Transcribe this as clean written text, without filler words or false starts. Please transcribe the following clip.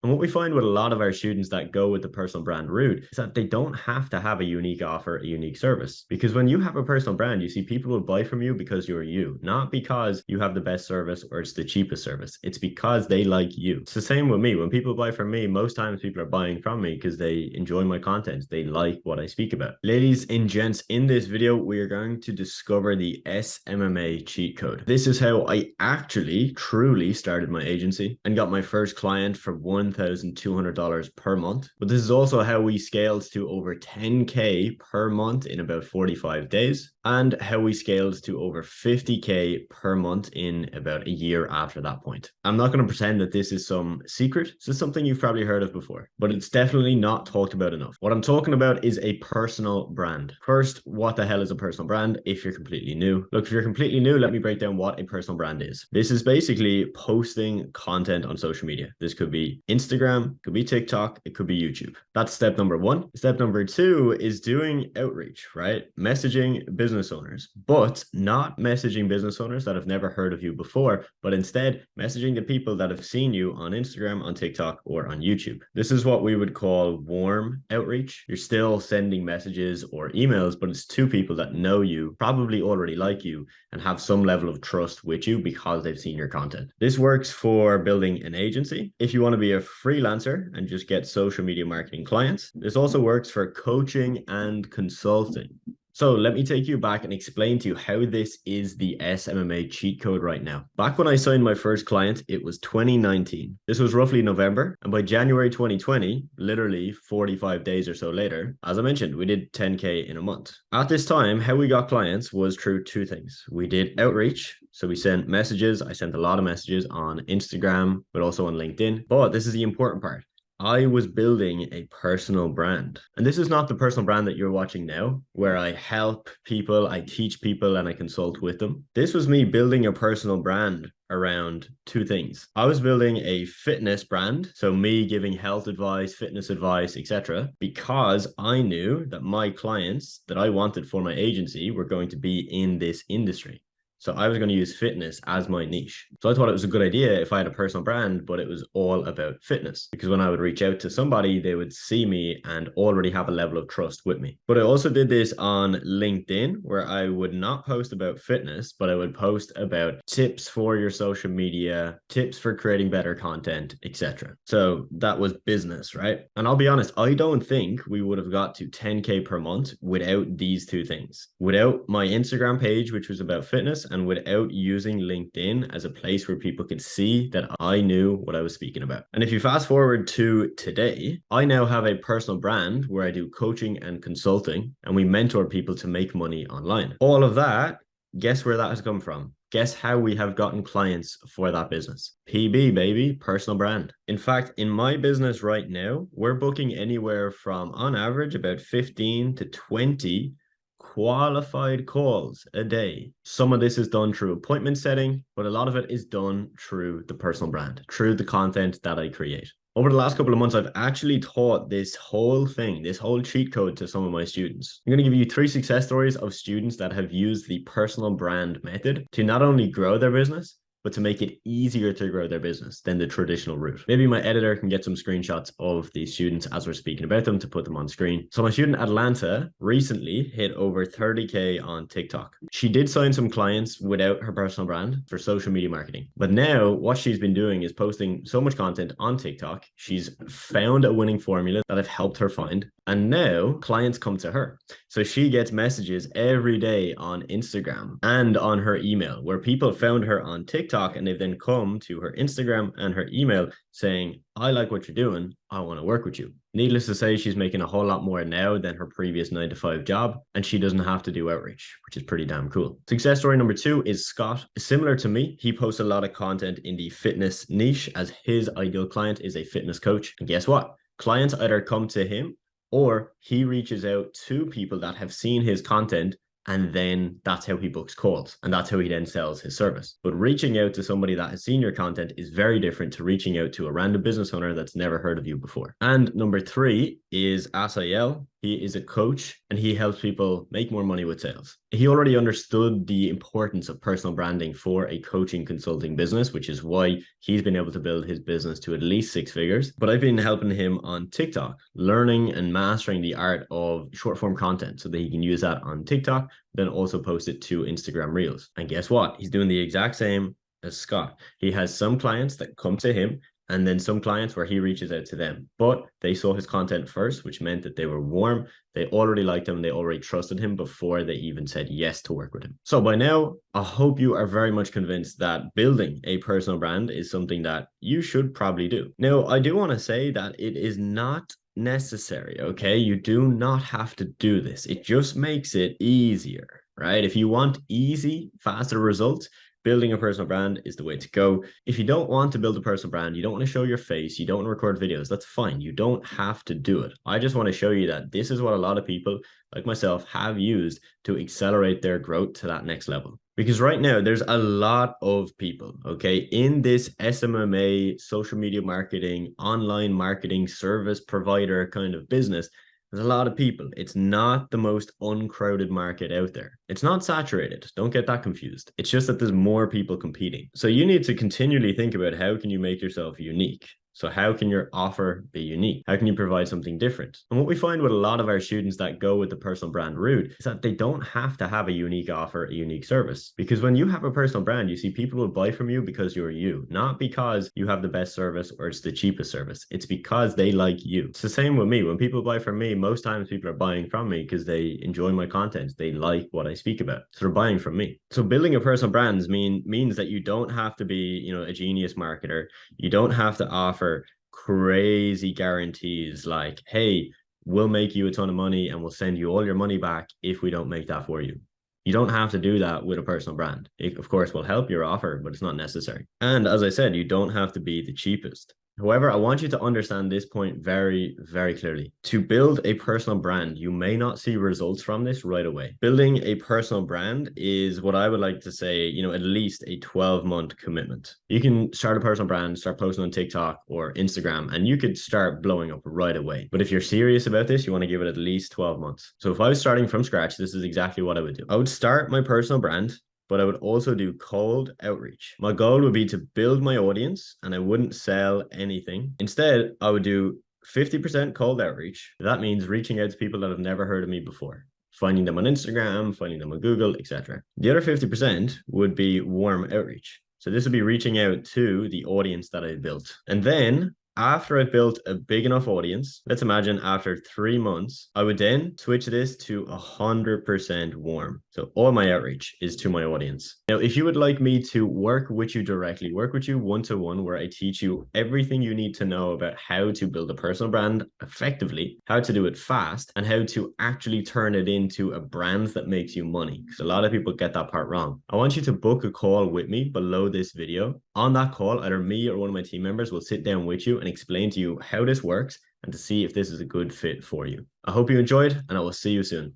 And what we find with a lot of our students that go with the personal brand route is that they don't have to have a unique offer, a unique service. Because when you have a personal brand, you see people will buy from you because you're you, not because you have the best service or it's the cheapest service. It's because they like you. It's the same with me. When people buy from me, most times people are buying from me because they enjoy my content. They like what I speak about. Ladies and gents, in this video, we are going to discover the SMMA cheat code. This is how I actually truly started my agency and got my first client for $1,200 per month. But this is also how we scaled to over 10K per month in about 45 days, and how we scaled to over 50K per month in about a year after that point. I'm not going to pretend that this is some secret. This is something you've probably heard of before, but it's definitely not talked about enough. What I'm talking about is a personal brand. First, what the hell is a personal brand if you're completely new? Look, if you're completely new, let me break down what a personal brand is. This is basically posting content on social media. This could be Instagram, could be TikTok, it could be YouTube. That's step number one. Step number two is doing outreach, right? Messaging business owners, but not messaging business owners that have never heard of you before, but instead messaging the people that have seen you on Instagram, on TikTok, or on YouTube. This is what we would call warm outreach. You're still sending messages or emails, but it's to people that know you, probably already like you, and have some level of trust with you because they've seen your content. This works for building an agency. If you want to be a freelancer and just get social media marketing clients, this also works for coaching and consulting. So let me take you back and explain to you how this is the SMMA cheat code right now. Back when I signed my first client, it was 2019. This was roughly November. And by January 2020, literally 45 days or so later, as I mentioned, we did 10K in a month. At this time, how we got clients was through two things. We did outreach. So we sent messages. I sent a lot of messages on Instagram, but also on LinkedIn. But this is the important part. I was building a personal brand. And this is not the personal brand that you're watching now, where I help people, I teach people, and I consult with them. This was me building a personal brand around two things. I was building a fitness brand, so me giving health advice, fitness advice, etc., because I knew that my clients that I wanted for my agency were going to be in this industry. So I was going to use fitness as my niche. So I thought it was a good idea if I had a personal brand, but it was all about fitness. Because when I would reach out to somebody, they would see me and already have a level of trust with me. But I also did this on LinkedIn, where I would not post about fitness, but I would post about tips for your social media, tips for creating better content, etc. So that was business, right? And I'll be honest, I don't think we would have got to 10K per month without these two things. Without my Instagram page, which was about fitness, and without using LinkedIn as a place where people could see that I knew what I was speaking about. And if you fast forward to today, I now have a personal brand where I do coaching and consulting, and we mentor people to make money online. All of that, guess where that has come from? Guess how we have gotten clients for that business? PB, baby, personal brand. In fact, in my business right now, we're booking anywhere from, on average, about 15 to 20 qualified calls a day. Some of this is done through appointment setting, but a lot of it is done through the personal brand, through the content that I create. Over the last couple of months, I've actually taught this whole thing, this whole cheat code to some of my students. I'm going to give you 3 success stories of students that have used the personal brand method to not only grow their business, but to make it easier to grow their business than the traditional route. Maybe my editor can get some screenshots of these students as we're speaking about them to put them on screen. So my student Atlanta recently hit over 30K on TikTok. She did sign some clients without her personal brand for social media marketing. But now what she's been doing is posting so much content on TikTok. She's found a winning formula that I've helped her find. And now clients come to her. So she gets messages every day on Instagram and on her email where people found her on TikTok and they've then come to her Instagram and her email saying, I like what you're doing. I want to work with you. Needless to say, she's making a whole lot more now than her previous 9-to-5 job, and she doesn't have to do outreach, which is pretty damn cool. Success story number 2 is Scott. Similar to me, he posts a lot of content in the fitness niche as his ideal client is a fitness coach. And guess what? Clients either come to him or he reaches out to people that have seen his content, and then that's how he books calls, and that's how he then sells his service. But reaching out to somebody that has seen your content is very different to reaching out to a random business owner that's never heard of you before. And number 3 is Asael. He is a coach and he helps people make more money with sales. He already understood the importance of personal branding for a coaching consulting business, which is why he's been able to build his business to at least 6 figures. But I've been helping him on TikTok, learning and mastering the art of short form content so that he can use that on TikTok, then also post it to Instagram Reels. And guess what? He's doing the exact same as Scott. He has some clients that come to him and then some clients where he reaches out to them. But they saw his content first, which meant that they were warm. They already liked him. They already trusted him before they even said yes to work with him. So by now, I hope you are very much convinced that building a personal brand is something that you should probably do. Now, I do want to say that it is not necessary, okay? You do not have to do this. It just makes it easier, right? If you want easy, faster results, building a personal brand is the way to go. If you don't want to build a personal brand, you don't want to show your face, you don't want to record videos, that's fine. You don't have to do it. I just want to show you that this is what a lot of people like myself have used to accelerate their growth to that next level. Because right now there's a lot of people, okay, in this SMMA, social media marketing, online marketing, service provider kind of business. There's a lot of people. It's not the most uncrowded market out there. It's not saturated. Don't get that confused. It's just that there's more people competing. So you need to continually think about how can you make yourself unique? So how can your offer be unique? How can you provide something different? And what we find with a lot of our students that go with the personal brand route is that they don't have to have a unique offer, a unique service. Because when you have a personal brand, you see people will buy from you because you're you, not because you have the best service or it's the cheapest service. It's because they like you. It's the same with me. When people buy from me, most times people are buying from me because they enjoy my content. They like what I speak about. So they're buying from me. So building a personal brand means that you don't have to be, a genius marketer. You don't have to offer crazy guarantees like, hey, we'll make you a ton of money and we'll send you all your money back if we don't make that for you. You don't have to do that with a personal brand. It, of course, will help your offer, but it's not necessary. And as I said, you don't have to be the cheapest. However, I want you to understand this point very, very clearly. To build a personal brand, you may not see results from this right away. Building a personal brand is what I would like to say, at least a 12-month commitment. You can start a personal brand, start posting on TikTok or Instagram, and you could start blowing up right away. But if you're serious about this, you want to give it at least 12 months. So if I was starting from scratch, this is exactly what I would do. I would start my personal brand, but I would also do cold outreach. My goal would be to build my audience and I wouldn't sell anything. Instead, I would do 50% cold outreach. That means reaching out to people that have never heard of me before, finding them on Instagram, finding them on Google, etc. The other 50% would be warm outreach. So this would be reaching out to the audience that I built. And then after I've built a big enough audience, let's imagine after 3 months, I would then switch this to 100% warm. So all my outreach is to my audience. Now, if you would like me to work with you directly, work with you one-to-one, where I teach you everything you need to know about how to build a personal brand effectively, how to do it fast, and how to actually turn it into a brand that makes you money, because a lot of people get that part wrong. I want you to book a call with me below this video. On that call, either me or one of my team members will sit down with you and explain to you how this works and to see if this is a good fit for you. I hope you enjoyed, and I will see you soon.